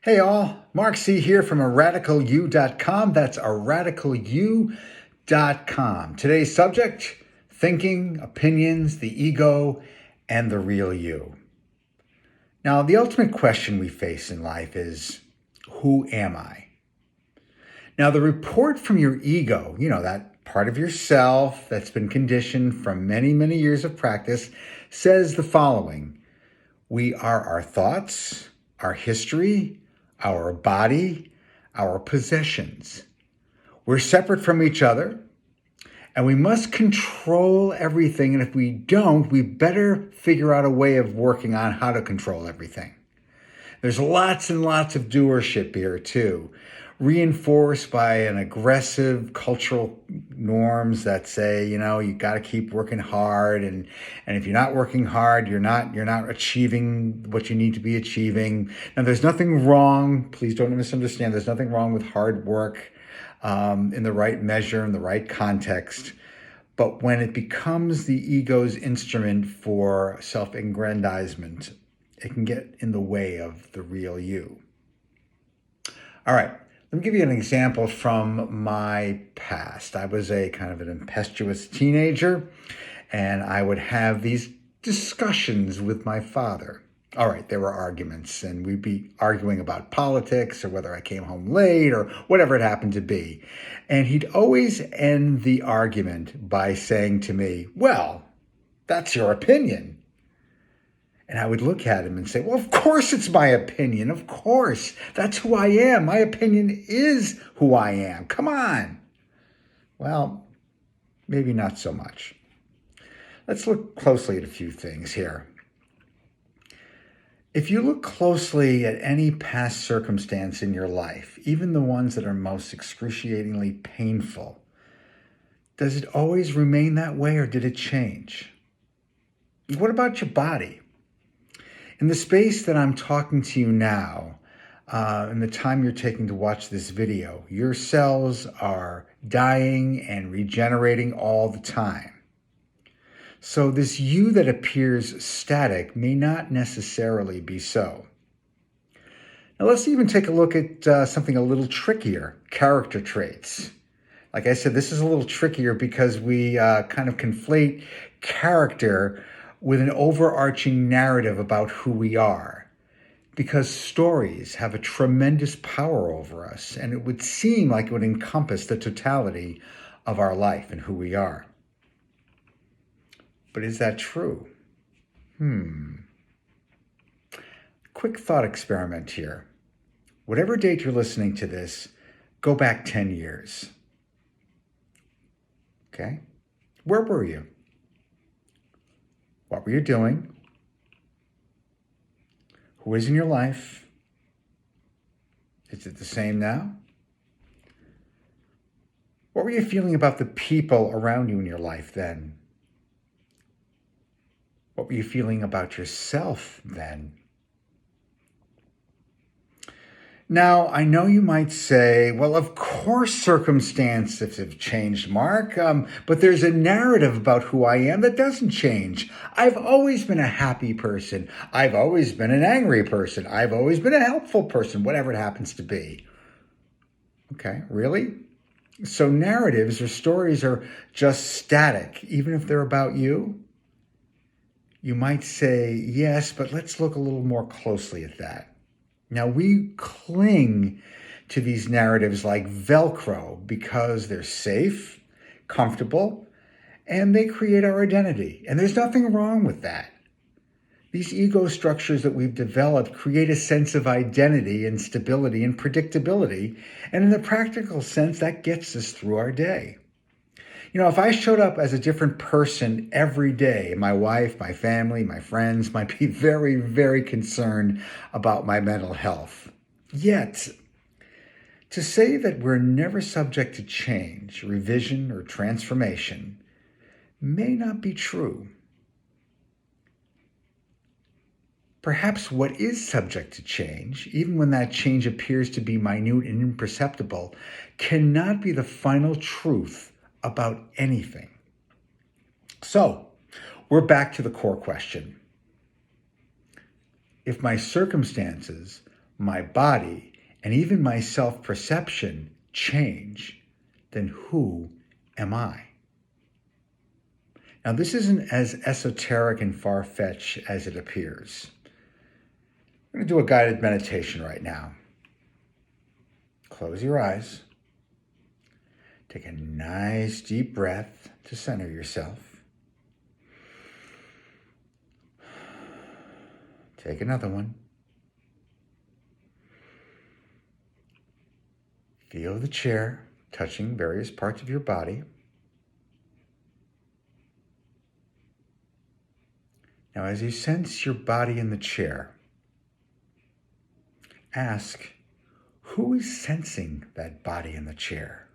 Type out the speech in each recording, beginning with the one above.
Hey all, Mark C here from RadicalU.com. That's RadicalU.com. Today's subject, thinking, opinions, the ego, and the real you. Now, the ultimate question we face in life is, who am I? Now, the report from your ego, that part of yourself that's been conditioned from many, many years of practice, says the following. We are our thoughts, our history, our body, our possessions. We're separate from each other, and we must control everything. And if we don't, we better figure out a way of working on how to control everything. There's lots and lots of doership here too, reinforced by an aggressive cultural norms that say, you got to keep working hard, and if you're not working hard, you're not achieving what you need to be achieving. Now, there's nothing wrong. Please don't misunderstand. There's nothing wrong with hard work in the right measure, in the right context. But when it becomes the ego's instrument for self-aggrandizement, it can get in the way of the real you. All right, let me give you an example from my past. I was a kind of an impetuous teenager, and I would have these discussions with my father. All right, there were arguments, and we'd be arguing about politics or whether I came home late or whatever it happened to be. And he'd always end the argument by saying to me, "Well, that's your opinion." And I would look at him and say, well, of course it's my opinion. Of course. That's who I am. My opinion is who I am. Come on. Well, maybe not so much. Let's look closely at a few things here. If you look closely at any past circumstance in your life, even the ones that are most excruciatingly painful, does it always remain that way, or did it change? What about your body? In the space that I'm talking to you now, in the time you're taking to watch this video, your cells are dying and regenerating all the time. So this you that appears static may not necessarily be so. Now let's even take a look at something a little trickier, character traits. Like I said, this is a little trickier because we kind of conflate character with an overarching narrative about who we are, because stories have a tremendous power over us, and it would seem like it would encompass the totality of our life and who we are. But is that true? Quick thought experiment here. Whatever date you're listening to this, go back 10 years. Okay? Where were you? What were you doing? Who is in your life? Is it the same now? What were you feeling about the people around you in your life then? What were you feeling about yourself then? Now, I know you might say, well, of course circumstances have changed, Mark, but there's a narrative about who I am that doesn't change. I've always been a happy person. I've always been an angry person. I've always been a helpful person, whatever it happens to be. Okay, really? So narratives or stories are just static, even if they're about you? You might say, yes, but let's look a little more closely at that. Now, we cling to these narratives like Velcro because they're safe, comfortable, and they create our identity. And there's nothing wrong with that. These ego structures that we've developed create a sense of identity and stability and predictability. And in the practical sense, that gets us through our day. If I showed up as a different person every day, my wife, my family, my friends might be very, very concerned about my mental health. Yet, to say that we're never subject to change, revision, or transformation may not be true. Perhaps what is subject to change, even when that change appears to be minute and imperceptible, cannot be the final truth about anything. So, we're back to the core question. If my circumstances my body, and even my self-perception change, then who am I? Now, this isn't as esoteric and far-fetched as it appears. I'm going to do a guided meditation right now. Close your eyes. Take a nice deep breath to center yourself. Take another one. Feel the chair touching various parts of your body. Now, as you sense your body in the chair, ask, who is sensing that body in the chair?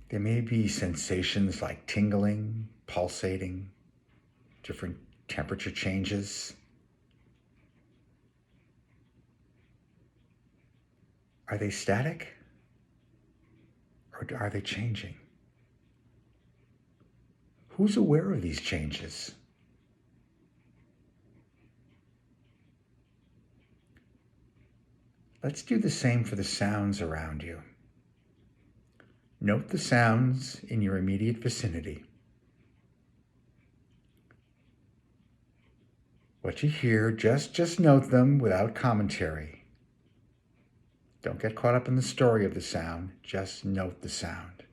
There may be sensations like tingling, pulsating, different temperature changes. Are they static or are they changing? Who's aware of these changes? Let's do the same for the sounds around you. Note the sounds in your immediate vicinity. What you hear, just note them without commentary. Don't get caught up in the story of the sound, just note the sound.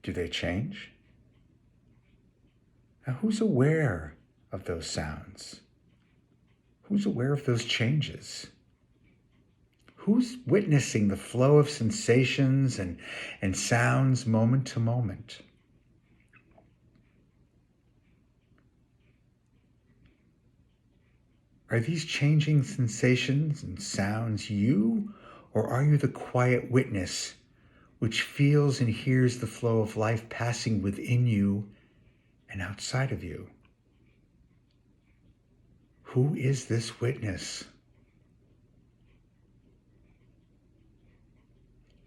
Do they change? Now, who's aware of those sounds? Who's aware of those changes? Who's witnessing the flow of sensations and sounds moment to moment? Are these changing sensations and sounds you, or are you the quiet witness which feels and hears the flow of life passing within you and outside of you? Who is this witness?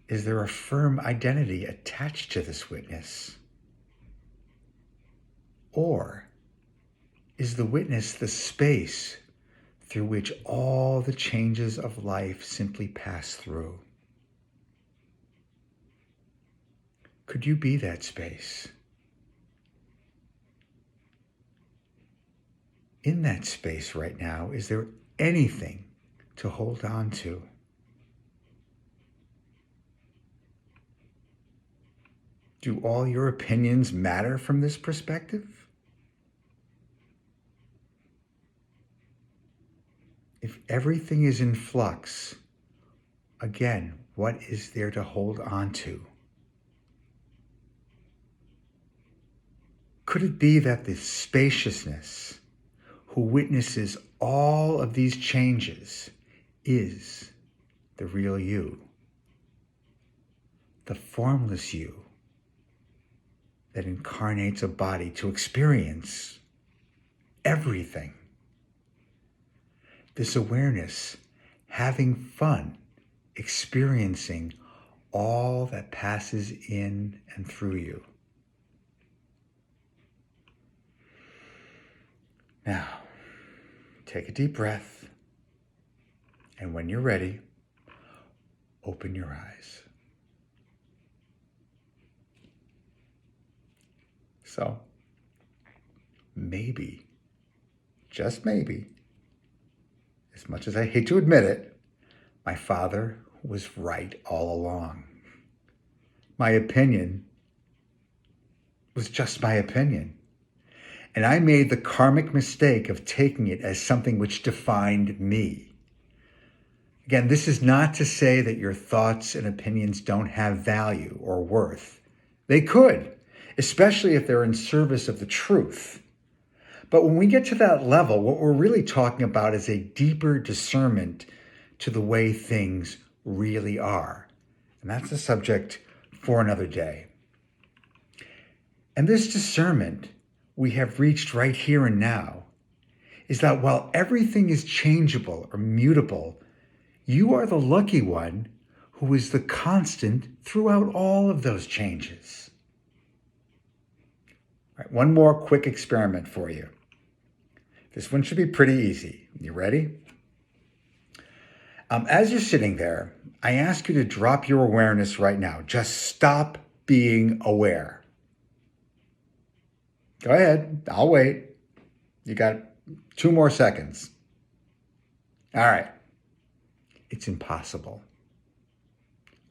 Is there a firm identity attached to this witness? Or is the witness the space through which all the changes of life simply pass through? Could you be that space? In that space right now, is there anything to hold on to? Do all your opinions matter from this perspective? If everything is in flux, again, what is there to hold on to? Could it be that the spaciousness who witnesses all of these changes is the real you, the formless you that incarnates a body to experience everything? This awareness, having fun, experiencing all that passes in and through you. Now, take a deep breath, and when you're ready, open your eyes. So, maybe, just maybe, as much as I hate to admit it, my father was right all along. My opinion was just my opinion. And I made the karmic mistake of taking it as something which defined me. Again, this is not to say that your thoughts and opinions don't have value or worth. They could, especially if they're in service of the truth. But when we get to that level, what we're really talking about is a deeper discernment to the way things really are. And that's a subject for another day. And this discernment we have reached right here and now is that while everything is changeable or mutable, you are the lucky one who is the constant throughout all of those changes. All right, one more quick experiment for you. This one should be pretty easy. You ready? As you're sitting there, I ask you to drop your awareness right now. Just stop being aware. Go ahead. I'll wait. You got 2 more seconds. All right. It's impossible.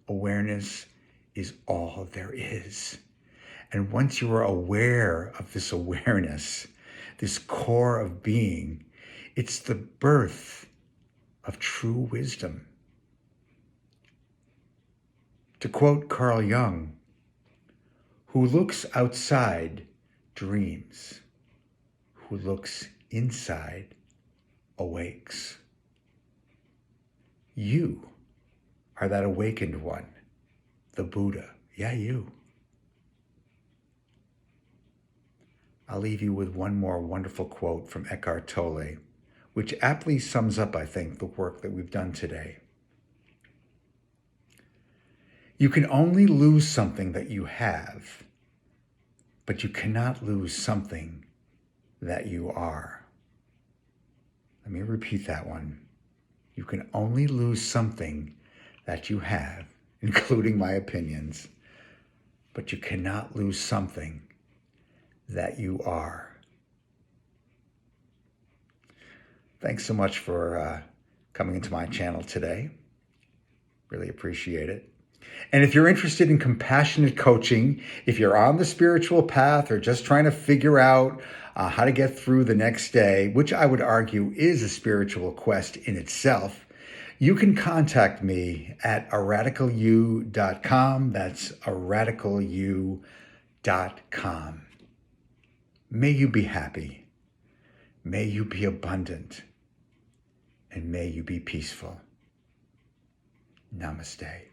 Awareness is all there is. And once you are aware of this awareness, this core of being, it's the birth of true wisdom. To quote Carl Jung, who looks outside dreams, who looks inside awakes. You are that awakened one, the Buddha. Yeah, you. I'll leave you with one more wonderful quote from Eckhart Tolle, which aptly sums up, I think, the work that we've done today. You can only lose something that you have, but you cannot lose something that you are. Let me repeat that one. You can only lose something that you have, including my opinions, but you cannot lose something that you are. Thanks so much for coming into my channel today. Really appreciate it. And if you're interested in compassionate coaching, if you're on the spiritual path or just trying to figure out how to get through the next day, which I would argue is a spiritual quest in itself, you can contact me at aradicalyou.com. That's aradicalyou.com. May you be happy. May you be abundant. And may you be peaceful. Namaste.